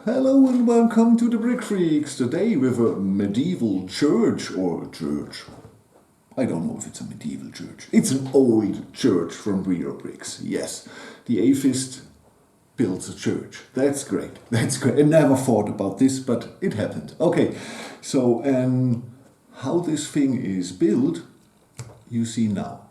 Hello and welcome to the Brickfreaks. Today with a medieval church or church. I don't know if it's a medieval church. It's an old church from Reobrix. Yes, the atheist builds a church. That's great. That's great. I never thought about this, but it happened. Okay, so how this thing is built, you see now.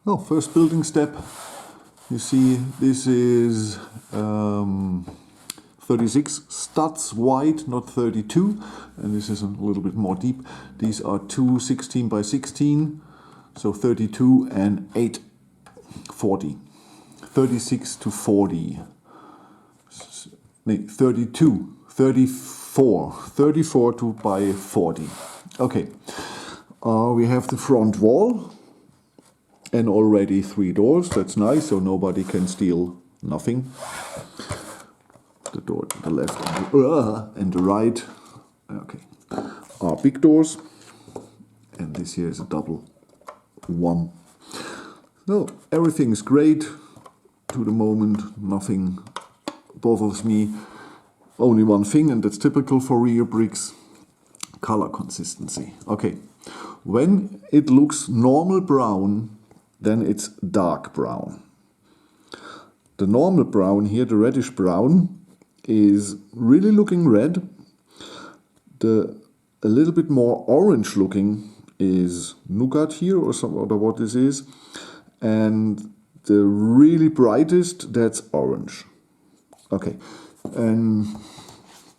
Oh, first building step. You see, this is 36 studs wide, not 32, and this is a little bit more deep. These are two 16 by 16, so 32 and 8, 40. 36 to 40. 32, 34, 34 to by 40. Okay, we have the front wall. And already 3 doors, that's nice, so nobody can steal nothing. The door to the left and the right, okay, are big doors. And this here is a double one. So everything is great to the moment, nothing bothers me. Only one thing, and that's typical for Reobrix, color consistency. Okay, when it looks normal brown, then it's dark brown. The normal brown here, the reddish brown, is really looking red. A little bit more orange looking is nougat here, or what this is. And the really brightest, that's orange. Okay, and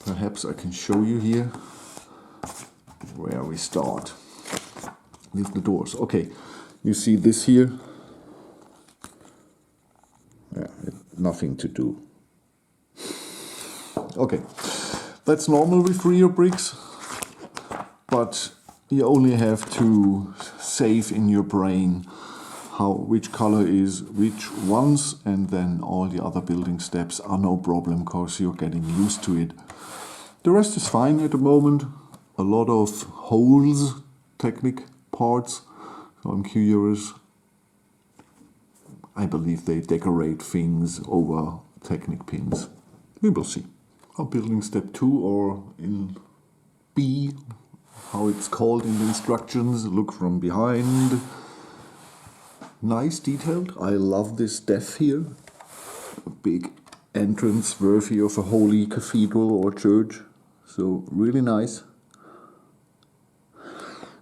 perhaps I can show you here where we start with the doors. Okay. You see this here? Yeah, nothing to do. Okay, that's normal with Reobrix, but you only have to save in your brain which color is which ones, and then all the other building steps are no problem because you're getting used to it. The rest is fine at the moment. A lot of holes, technic parts. So I'm curious. I believe they decorate things over Technic pins. We will see. Our building step 2, or in B, how it's called in the instructions, look from behind. Nice detailed. I love this depth here. a big entrance worthy of a holy cathedral or church. So really nice.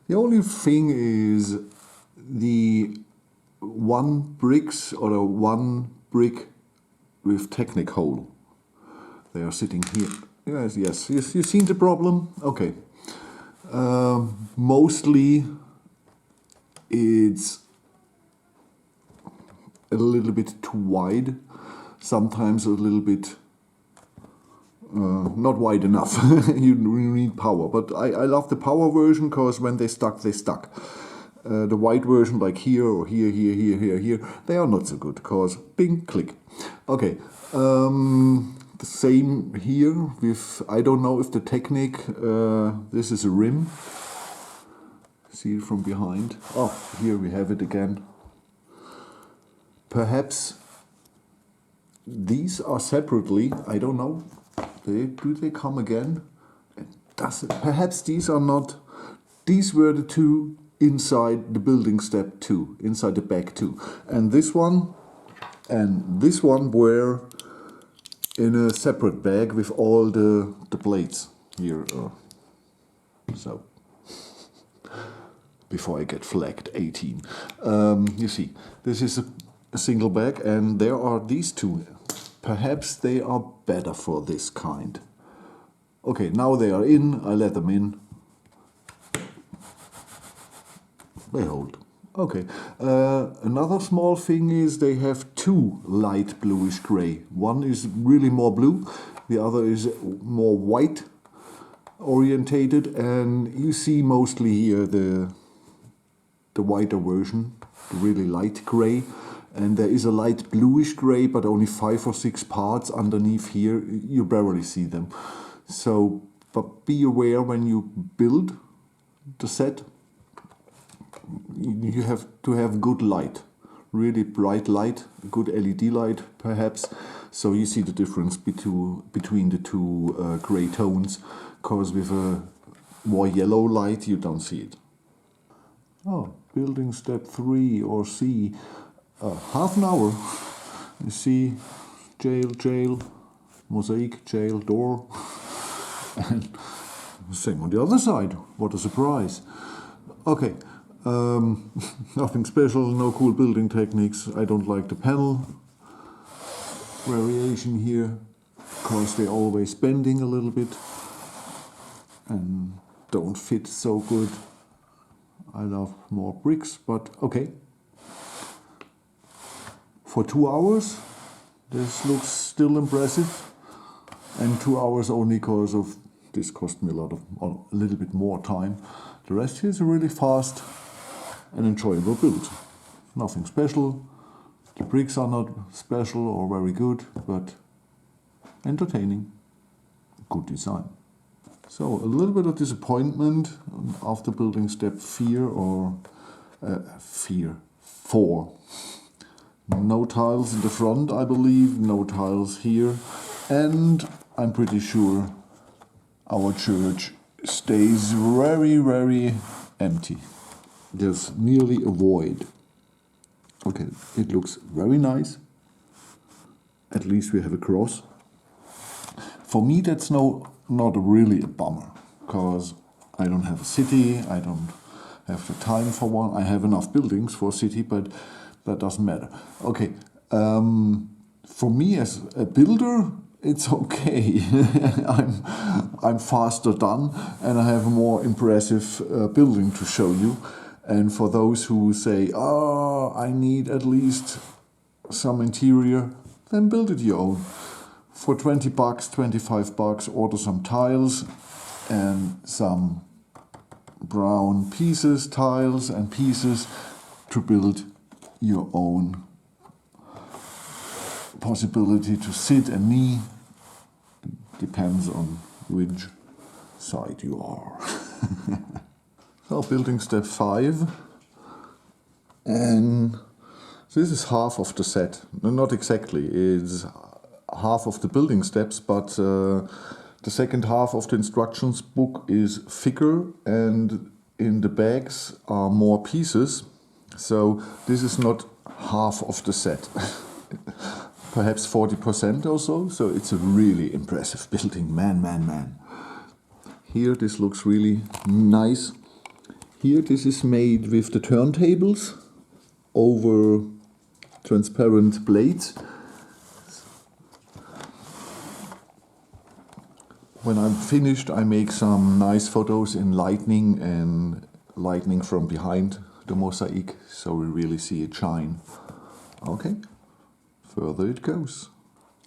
The only thing is the one bricks or the one brick with Technic hole. They are sitting here. Yes. You seen the problem? Okay. Mostly it's a little bit too wide. Sometimes a little bit not wide enough. You need power. But I love the power version because when they stuck, they stuck. The wide version, like here or here, they are not so good because bing, click. Okay. The same here with, I don't know if the Technic, this is a rim. See it from behind. Oh, here we have it again. Perhaps these are separately, I don't know. Do they come again? Perhaps these are not, these were the two inside the building step 2, inside the bag 2. And this one and this one were in a separate bag with all the plates here. So, before I get flagged 18. You see, this is a single bag and there are these two. Perhaps they are better for this kind. Okay, now they are in, I let them in. They hold. Okay. Another small thing is they have two light bluish gray. One is really more blue, the other is more white orientated, and you see mostly here the whiter version, the really light gray. And there is a light bluish gray, but only 5 or 6 parts underneath here. You barely see them. So, but be aware when you build the set, you have to have good light, really bright light, good LED light perhaps, so you see the difference between the two gray tones, because with a more yellow light you don't see it. Oh, building step 3 or C, half an hour. You see jail, mosaic, jail, door, and same on the other side. What a surprise. Okay. Nothing special, no cool building techniques. I don't like the panel variation here because they're always bending a little bit and don't fit so good. I love more bricks, but okay. For 2 hours, this looks still impressive, and 2 hours only because of this cost me a little bit more time. The rest here is really fast. An enjoyable build. Nothing special. The bricks are not special or very good, but entertaining. Good design. So a little bit of disappointment after building step 4. No tiles in the front, I believe, no tiles here, and I'm pretty sure our church stays very, very empty. There's nearly a void. Okay, it looks very nice. At least we have a cross. For me, that's not really a bummer, because I don't have a city, I don't have the time for one. I have enough buildings for a city, but that doesn't matter. Okay, for me as a builder, it's okay. I'm faster done, and I have a more impressive building to show you. And for those who say, oh, I need at least some interior, then build it your own. For 20 bucks, 25 bucks, order some tiles and some brown pieces, tiles and pieces to build your own possibility to sit and knee. Depends on which side you are. So building step 5, and this is half of the set. No, not exactly, it's half of the building steps, but the second half of the instructions book is thicker and in the bags are more pieces. So this is not half of the set. perhaps 40% or so. So it's a really impressive building, man. Here this looks really nice. Here this is made with the turntables over transparent blades. When I'm finished, I make some nice photos in lightning and lightning from behind the mosaic, so we really see it shine. Okay, further it goes.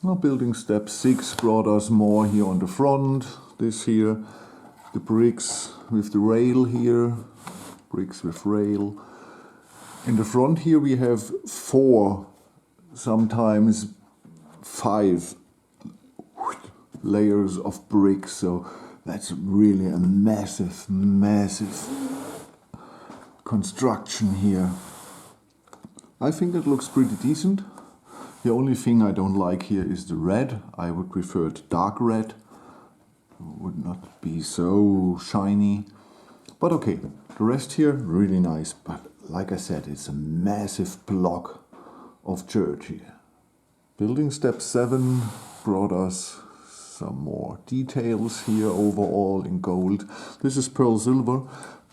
Now building step 6 brought us more here on the front. This here, the bricks with the rail here, bricks with rail. In the front here we have 4, sometimes 5 layers of bricks, so that's really a massive construction here. I think it looks pretty decent. The only thing I don't like here is the red. I would prefer the dark red. It would not be so shiny. But okay, the rest here really nice. But like I said, it's a massive block of church here. Building step 7 brought us some more details here overall in gold. This is pearl silver,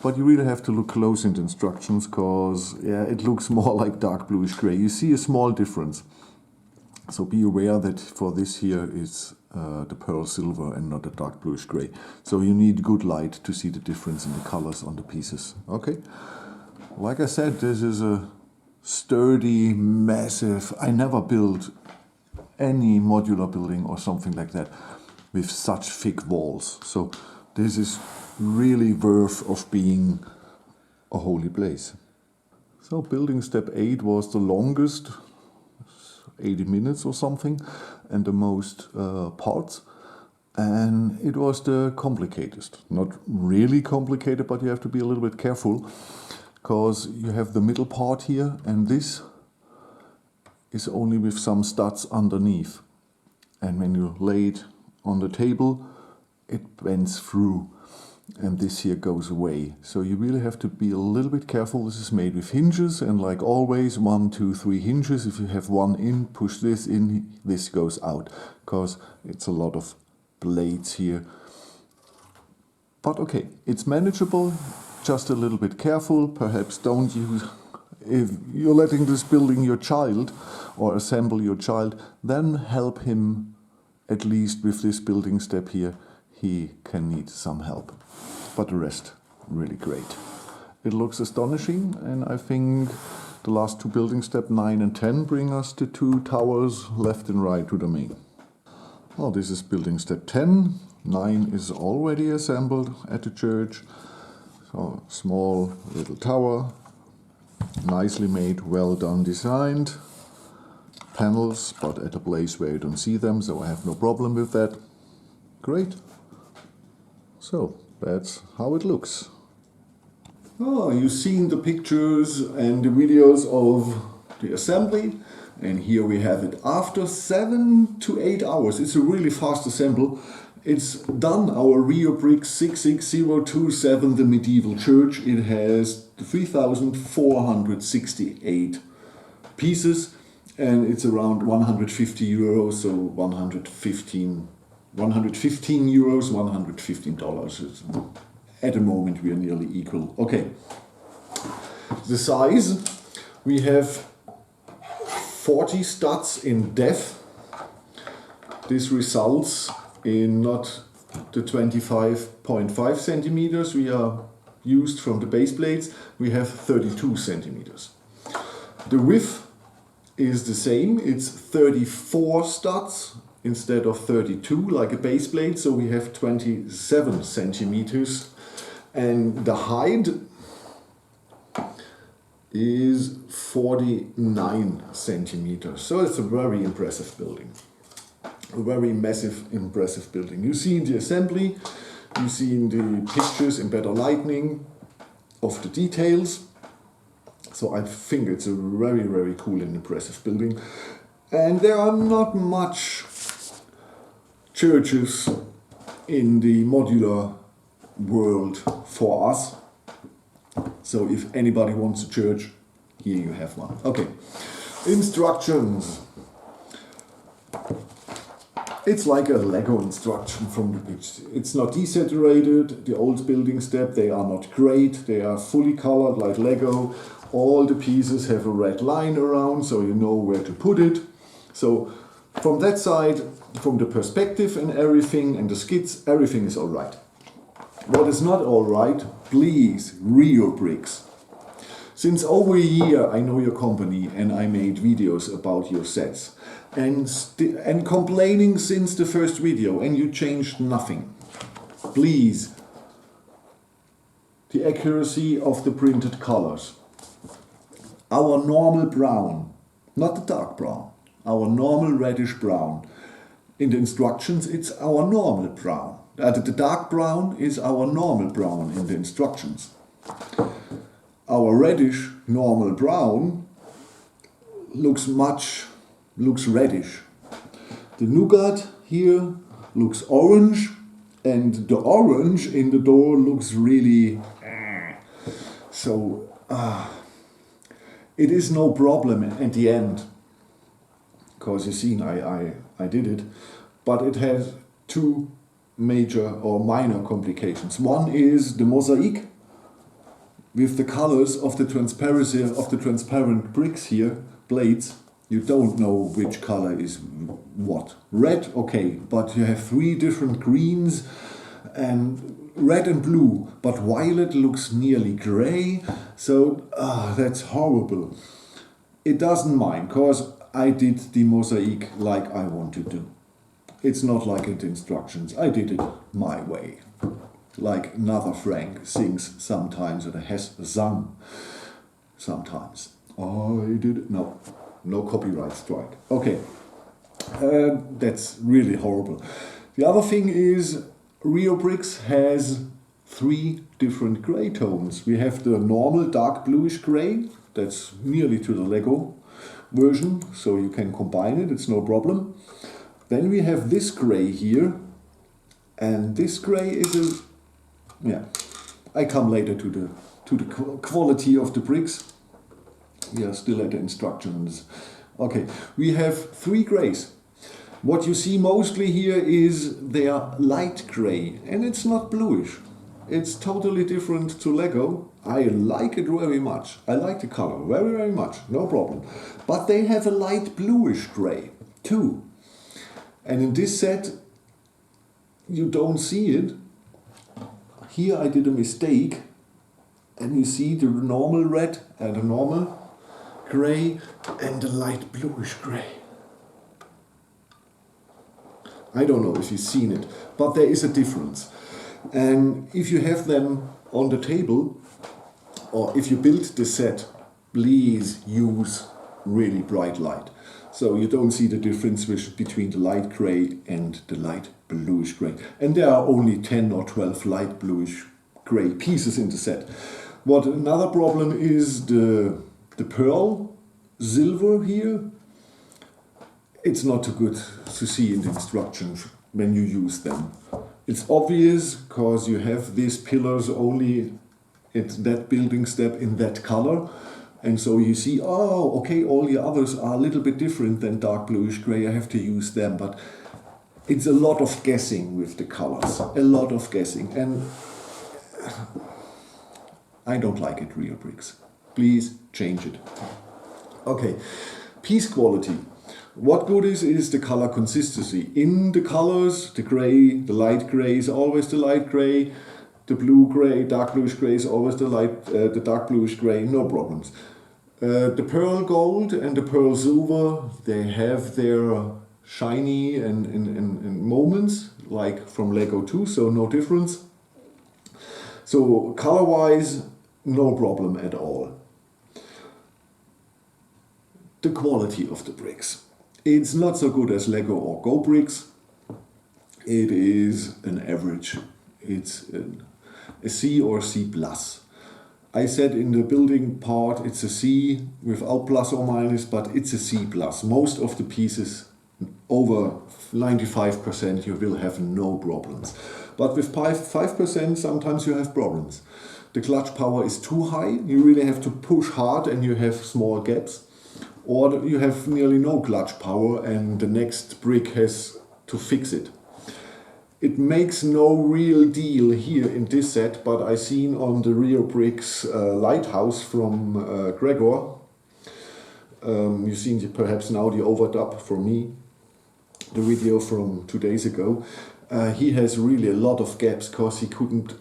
but you really have to look close in the instructions because yeah, it looks more like dark bluish gray. You see a small difference. So be aware that for this here it's the pearl silver and not the dark bluish gray. So you need good light to see the difference in the colors on the pieces. Okay, like I said, this is a sturdy, massive. I never built any modular building or something like that with such thick walls. So this is really worth of being a holy place. So building step 8 was the longest, 80 minutes or something, and the most parts. And it was the complicatedest. Not really complicated, but you have to be a little bit careful because you have the middle part here, and this is only with some studs underneath. And when you lay it on the table, it bends through. And this here goes away. So you really have to be a little bit careful. This is made with hinges, and like always, 1, 2, 3 hinges. If you have one in, push this in, this goes out, because it's a lot of blades here. But okay, it's manageable, just a little bit careful. Perhaps don't use, if you're letting this building your child or assemble your child, then help him at least with this building step here. He can need some help. But the rest, really great. It looks astonishing, and I think the last 2 building step 9 and 10 bring us the 2 towers left and right to the main. Well, this is building step 10. 9 is already assembled at the church. So small little tower, nicely made, well done, designed. Panels, but at a place where you don't see them, so I have no problem with that. Great. So that's how it looks. Oh, you've seen the pictures and the videos of the assembly, and here we have it after 7 to 8 hours. It's a really fast assemble. It's done, our Reobrix 66027, the medieval church. It has 3,468 pieces, and it's around 150 euros, so 115 euros, $115. At the moment we are nearly equal. Okay, the size, we have 40 studs in depth. This results in not the 25.5 centimeters we are used from the base plates, we have 32 centimeters. The width is the same, it's 34 studs instead of 32 like a base plate, so we have 27 centimeters, and the height is 49 centimeters. So it's a very impressive building, a very massive, impressive building. You see in the assembly, you see in the pictures in better lighting of the details. So I think it's a very, very cool and impressive building. And there are not much churches in the modular world for us. So if anybody wants a church, here you have one. Okay, instructions. It's like a Lego instruction from the picture. It's not desaturated. The old building step, they are not great. They are fully colored like Lego. All the pieces have a red line around, so you know where to put it. So from that side, from the perspective and everything, and the skids, everything is all right. What is not all right, please, Reobrix. Since over a year I know your company and I made videos about your sets and complaining since the first video, and you changed nothing. Please, the accuracy of the printed colors. Our normal brown, not the dark brown, our normal reddish brown. In the instructions it's our normal brown. The dark brown is our normal brown in the instructions. Our reddish normal brown looks reddish. The nougat here looks orange, and the orange in the door looks really so it is no problem at the end, because you see I did it, but it has two major or minor complications. One is the mosaic with the colors of the transparency of the transparent bricks here, blades. You don't know which color is what. Red, okay, but you have three different greens, and red and blue, but violet looks nearly gray, so that's horrible. It doesn't mind, because I did the mosaic like I want to do. It's not like in the instructions. I did it my way. Like another Frank sings sometimes, or has sung sometimes. Oh, I did it. No copyright strike. Okay, that's really horrible. The other thing is Reobrix has three different gray tones. We have the normal dark bluish gray, that's nearly to the Lego version, so you can combine it, it's no problem. Then we have this gray here, and this gray is I come later to the quality of the bricks. We are still at the instructions. Okay, we have three grays. What you see mostly here is they are light gray, and it's not bluish. It's totally different to Lego. I like it very much. I like the color very, very much, no problem. But they have a light bluish gray too. And in this set, you don't see it. Here I did a mistake, and you see the normal red and the normal gray and the light bluish gray. I don't know if you've seen it, but there is a difference. And if you have them on the table, or if you build the set, please use really bright light. So you don't see the difference between the light gray and the light bluish gray. And there are only 10 or 12 light bluish gray pieces in the set. What another problem is the pearl silver here. It's not too good to see in the instructions when you use them. It's obvious because you have these pillars only at that building step in that color. And so you see, oh, okay, all the others are a little bit different than dark bluish gray. I have to use them. But it's a lot of guessing with the colors. A lot of guessing. And I don't like it, Reobrix. Please change it. Okay, piece quality. What good is the color consistency. In the colors, the gray, the light gray is always the light gray. The blue gray, dark bluish gray is always the dark bluish gray, no problems. The pearl gold and the pearl silver, they have their shiny and moments, like from Lego 2, so no difference. So color-wise, no problem at all. The quality of the bricks. It's not so good as Lego or Go bricks. It is an average. It's a C or C plus. I said in the building part it's a C without plus or minus, but it's a C plus. Most of the pieces, over 95%, you will have no problems. But with 5% sometimes you have problems. The clutch power is too high, you really have to push hard and you have small gaps. Or you have nearly no clutch power and the next brick has to fix it. It makes no real deal here in this set, but I seen on the Reobrix lighthouse from Gregor. You've seen perhaps now the overdub for me, the video from 2 days ago. He has really a lot of gaps because he couldn't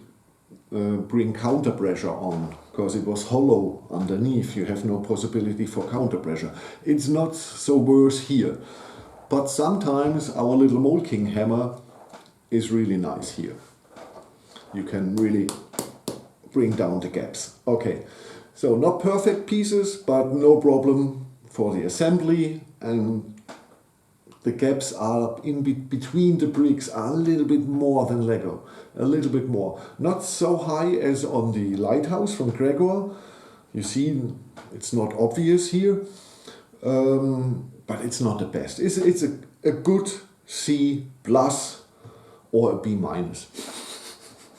bring counter pressure on, because it was hollow underneath. You have no possibility for counter pressure. It's not so worse here, but sometimes our little Mole King hammer is really nice here. You can really bring down the gaps. Okay, so not perfect pieces, but no problem for the assembly, and the gaps are in between the bricks are a little bit more than Lego, a little bit more. Not so high as on the lighthouse from Gregor. You see, it's not obvious here, but it's not the best. It's a good C plus or a B minus.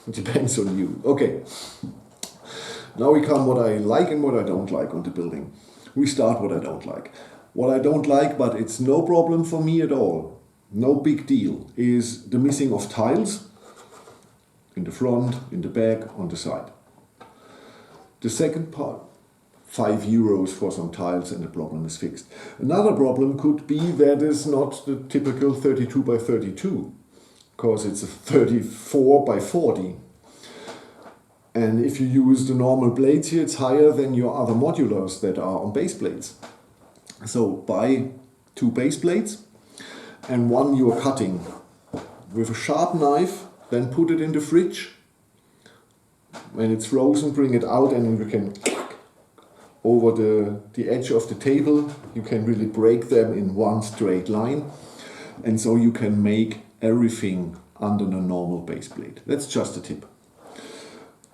It depends on you. Okay, now we come what I like and what I don't like on the building. We start what I don't like. What I don't like, but it's no problem for me at all, no big deal, is the missing of tiles in the front, in the back, on the side. The second part, €5 for some tiles and the problem is fixed. Another problem could be that it's not the typical 32 by 32, because it's a 34 by 40. And if you use the normal blades here, it's higher than your other modulars that are on base plates. So buy 2 base plates and one you are cutting with a sharp knife, then put it in the fridge. When it's frozen, bring it out and you can over the edge of the table. You can really break them in one straight line, and so you can make everything under the normal base plate. That's just a tip.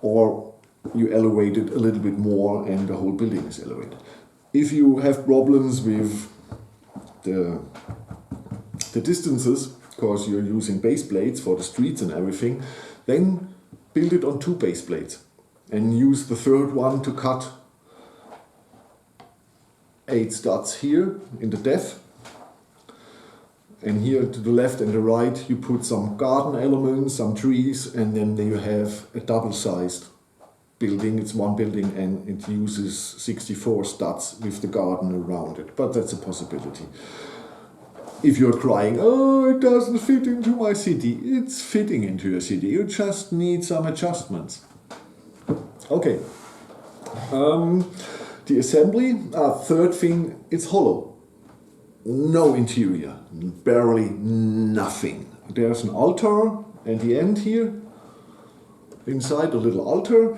Or you elevate it a little bit more and the whole building is elevated. If you have problems with the distances, because you're using base plates for the streets and everything, then build it on 2 base plates and use the third one to cut 8 studs here in the depth. And here to the left and the right you put some garden elements, some trees, and then you have a double-sized building. It's one building and it uses 64 studs with the garden around it, but that's a possibility. If you're crying, oh, it doesn't fit into my city, it's fitting into your city. You just need some adjustments. Okay. The assembly, third thing, it's hollow. No interior, barely nothing. There's an altar at the end here, inside a little altar.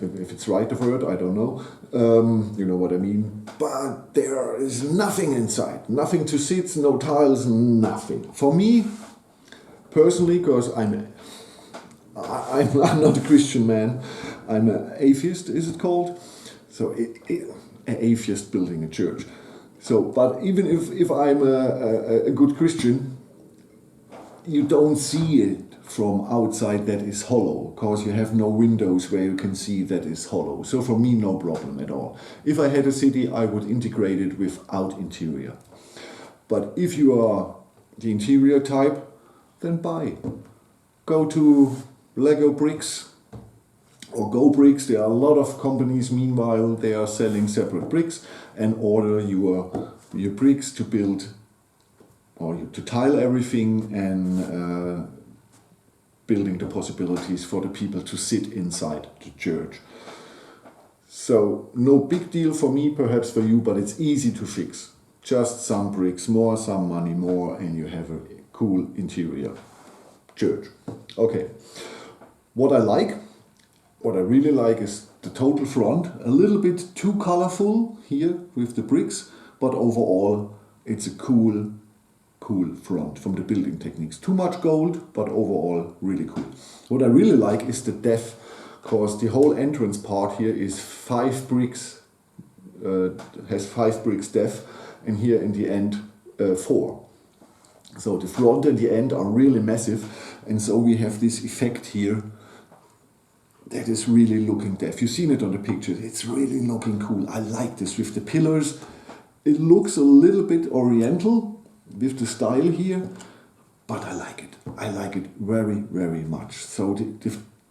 If it's right the word, I don't know. You know what I mean. But there is nothing inside. Nothing to sit, no tiles, nothing. For me, personally, because I'm not a Christian man, I'm an atheist, is it called? So an atheist building a church. So, but even if I'm a good Christian, you don't see it from outside that is hollow, because you have no windows where you can see that is hollow. So for me, no problem at all. If I had a city, I would integrate it without interior. But if you are the interior type, then buy. Go to Reobrix or Go Bricks. There are a lot of companies, meanwhile, they are selling separate bricks, and order your bricks to build or to tile everything and building the possibilities for the people to sit inside the church. So no big deal for me, perhaps for you, but it's easy to fix. Just some bricks more, some money more, and you have a cool interior church. Okay, what I really like is the total front. A little bit too colorful here with the bricks, but overall it's a cool front from the building techniques. Too much gold, but overall really cool. What I really like is the depth, because the whole entrance part here is 5 bricks, has 5 bricks depth, and here in the end 4. So the front and the end are really massive, and so we have this effect here that is really looking depth. You've seen it on the pictures, it's really looking cool. I like this with the pillars. It looks a little bit oriental with the style here, but I like it. I like it very, very much. So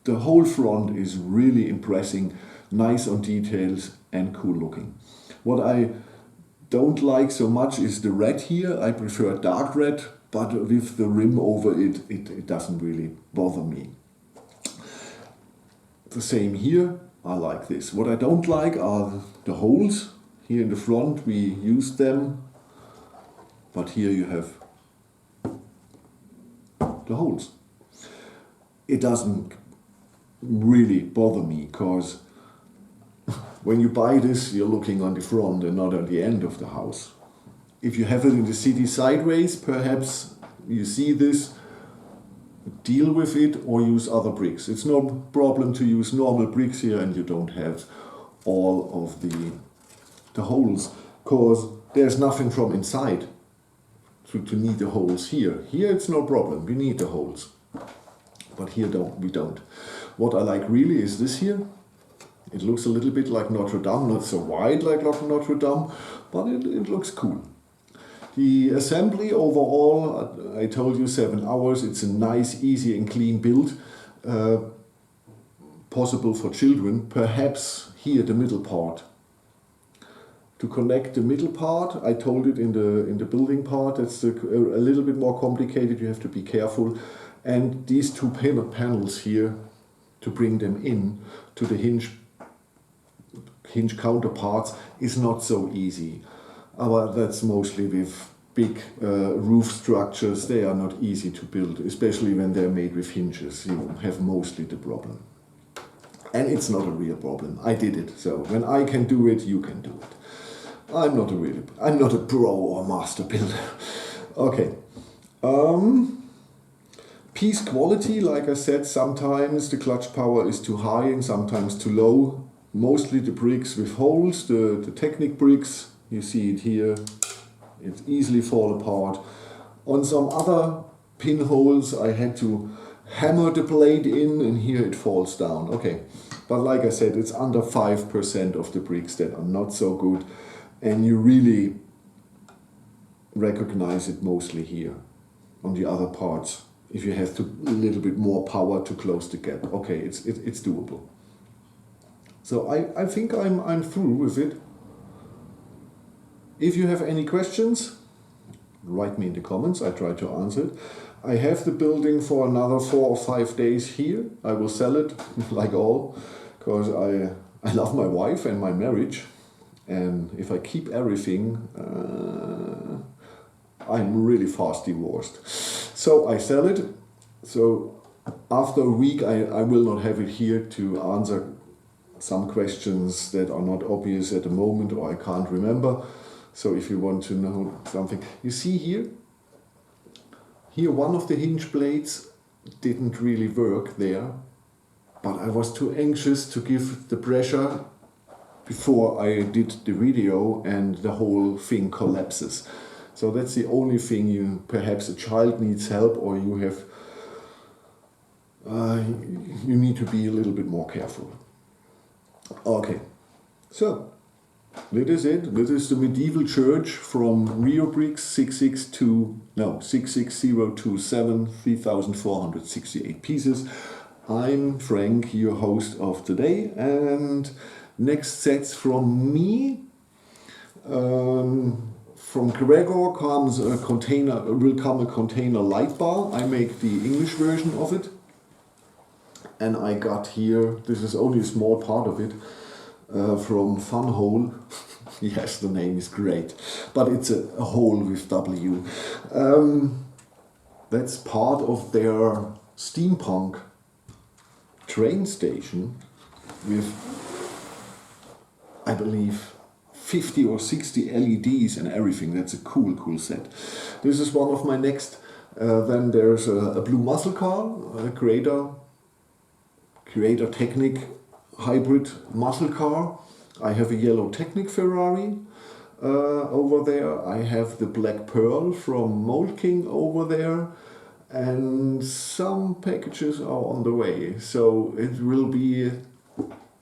the whole front is really impressing, nice on details and cool looking. What I don't like so much is the red here. I prefer dark red, but with the rim over it, it doesn't really bother me. The same here, I like this. What I don't like are the holes. Here in the front we use them, but here you have the holes. It doesn't really bother me, because when you buy this, you're looking on the front and not at the end of the house. If you have it in the city sideways, perhaps you see this, deal with it or use other bricks. It's no problem to use normal bricks here and you don't have all of the holes, because there's nothing from inside to need the holes here. Here it's no problem, we need the holes. But here we don't. What I like really is this here. It looks a little bit like Notre Dame, not so wide like Notre Dame, but it looks cool. The assembly overall, I told you 7 hours. It's a nice, easy and clean build. Possible for children. Perhaps here the middle part. To connect the middle part, I told it in the building part, that's a little bit more complicated, you have to be careful. And these two panels here, to bring them in to the hinge counterparts, is not so easy. But that's mostly with big roof structures. They are not easy to build, especially when they're made with hinges. You have mostly the problem. And it's not a real problem. I did it, so when I can do it, you can do it. I'm not a pro or master builder. Okay. Piece quality, like I said, sometimes the clutch power is too high and sometimes too low. Mostly the bricks with holes, the Technic bricks, you see it here, it easily fall apart. On some other pinholes I had to hammer the blade in and here it falls down. Okay, but like I said, it's under 5% of the bricks that are not so good, and you really recognize it mostly here. On the other parts, if you have a little bit more power to close the gap, okay, it's doable. So I think I'm through with it. If you have any questions, write me in the comments, I try to answer it. I have the building for another 4 or 5 days here. I will sell it, like all, because I love my wife and my marriage. And if I keep everything, I'm really fast divorced. So I sell it. So after a week I will not have it here to answer some questions that are not obvious at the moment or I can't remember. So if you want to know something, you see here one of the hinge blades didn't really work there, but I was too anxious to give the pressure before I did the video and the whole thing collapses. So that's the only thing perhaps a child needs help, or you need to be a little bit more careful. Okay, so that is it. This is the medieval church from Reobrix 66027, 3,468 pieces. I'm Frank, your host of today, and next sets from me. From Gregor comes a container light bar. I make the English version of it. And I got here, this is only a small part of it, from Fun Hole. Yes, the name is great, but it's a hole with W. That's part of their steampunk train station with, I believe, 50 or 60 LEDs and everything. That's a cool set. This is one of my next. Then there's a blue muscle car, a Creator Technic hybrid muscle car. I have a yellow Technic Ferrari over there. I have the Black Pearl from Mold King over there. And some packages are on the way. So it will be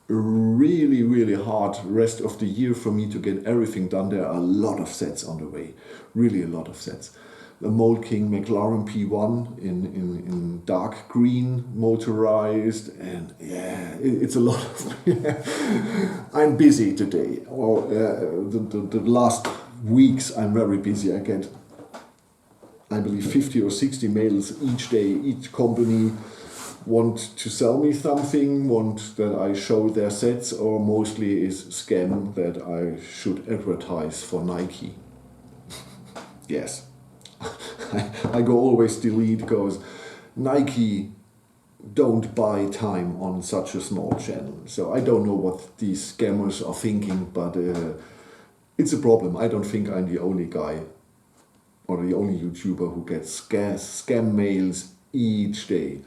really hard rest of the year for me to get everything done. There are a lot of sets on the way, really a lot of sets. a Mold King McLaren P1 in dark green motorized, and yeah, it's a lot of. I'm busy today, or the last weeks I'm very busy. I get, I believe, 50 or 60 mails each day. Each company want to sell me something, want that I show their sets, or mostly is scam that I should advertise for Nike. Yes. I go always delete because Nike don't buy time on such a small channel. So I don't know what these scammers are thinking, but it's a problem. I don't think I'm the only guy or the only YouTuber who gets scam mails each day.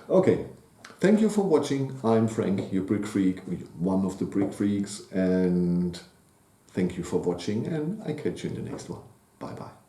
Okay, thank you for watching. I'm Frank, your Brick Freak, one of the Brick Freaks, and thank you for watching, and I catch you in the next one. Bye bye.